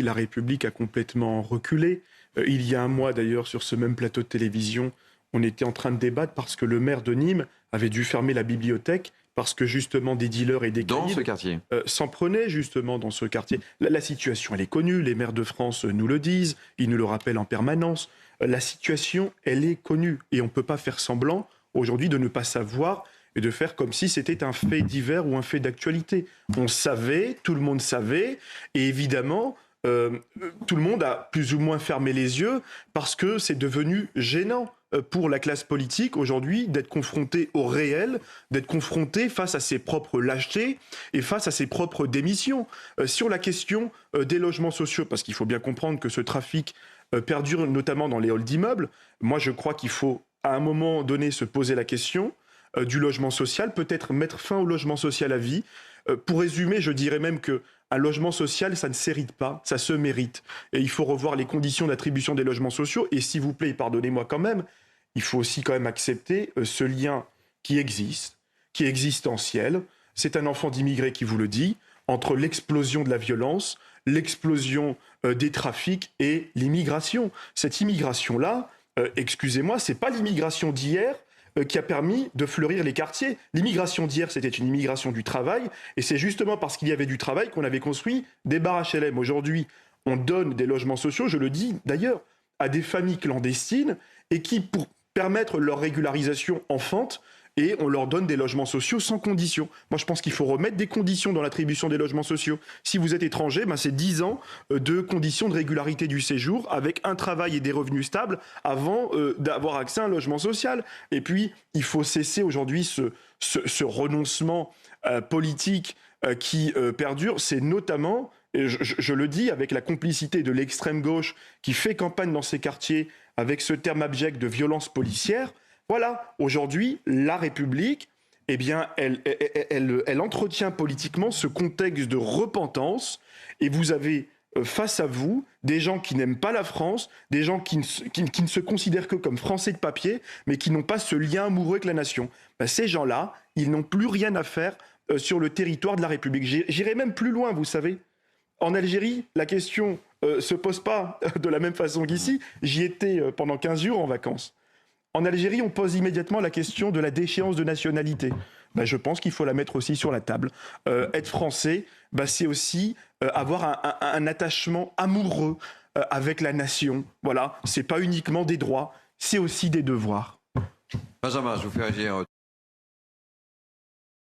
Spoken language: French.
si la République a complètement reculé. Il y a un mois d'ailleurs, sur ce même plateau de télévision, on était en train de débattre parce que le maire de Nîmes avait dû fermer la bibliothèque parce que justement des dealers et des Dans caïds ce quartier. s'en prenaient justement dans ce quartier. La situation, elle est connue, les maires de France nous le disent, ils nous le rappellent en permanence. La situation, elle est connue et on ne peut pas faire semblant aujourd'hui de ne pas savoir et de faire comme si c'était un fait divers ou un fait d'actualité. On savait, tout le monde savait, et évidemment, tout le monde a plus ou moins fermé les yeux parce que c'est devenu gênant pour la classe politique aujourd'hui d'être confrontée au réel, d'être confrontée face à ses propres lâchetés et face à ses propres démissions. Sur la question des logements sociaux, parce qu'il faut bien comprendre que ce trafic perdure notamment dans les halls d'immeubles, moi je crois qu'il faut à un moment donné se poser la question du logement social, peut-être mettre fin au logement social à vie. Pour résumer, je dirais même que un logement social, ça ne s'hérite pas, ça se mérite. Et il faut revoir les conditions d'attribution des logements sociaux. Et s'il vous plaît, pardonnez-moi quand même, il faut aussi quand même accepter ce lien qui existe, qui est existentiel. C'est un enfant d'immigré qui vous le dit, entre l'explosion de la violence, l'explosion des trafics et l'immigration. Cette immigration-là, excusez-moi, c'est pas l'immigration d'hier qui a permis de fleurir les quartiers. L'immigration d'hier, c'était une immigration du travail, et c'est justement parce qu'il y avait du travail qu'on avait construit des bars HLM. Aujourd'hui, on donne des logements sociaux, je le dis d'ailleurs, à des familles clandestines, et qui, pour permettre leur régularisation, enfantent, et on leur donne des logements sociaux sans conditions. Moi, je pense qu'il faut remettre des conditions dans l'attribution des logements sociaux. Si vous êtes étranger, c'est 10 ans de conditions de régularité du séjour avec un travail et des revenus stables avant d'avoir accès à un logement social. Et puis, il faut cesser aujourd'hui ce renoncement politique qui perdure. C'est notamment, et je le dis, avec la complicité de l'extrême gauche qui fait campagne dans ces quartiers avec ce terme abject de violence policière. Voilà, aujourd'hui, la République, eh bien, elle entretient politiquement ce contexte de repentance, et vous avez face à vous des gens qui n'aiment pas la France, des gens qui ne se considèrent que comme Français de papier, mais qui n'ont pas ce lien amoureux avec la nation. Ces gens-là, ils n'ont plus rien à faire sur le territoire de la République. J'irai même plus loin, vous savez. En Algérie, la question se pose pas de la même façon qu'ici. J'y étais pendant 15 jours en vacances. En Algérie, on pose immédiatement la question de la déchéance de nationalité. Je pense qu'il faut la mettre aussi sur la table. Être français, c'est aussi avoir un attachement amoureux avec la nation. Voilà, c'est pas uniquement des droits, c'est aussi des devoirs. Benjamin, je vous fais réagir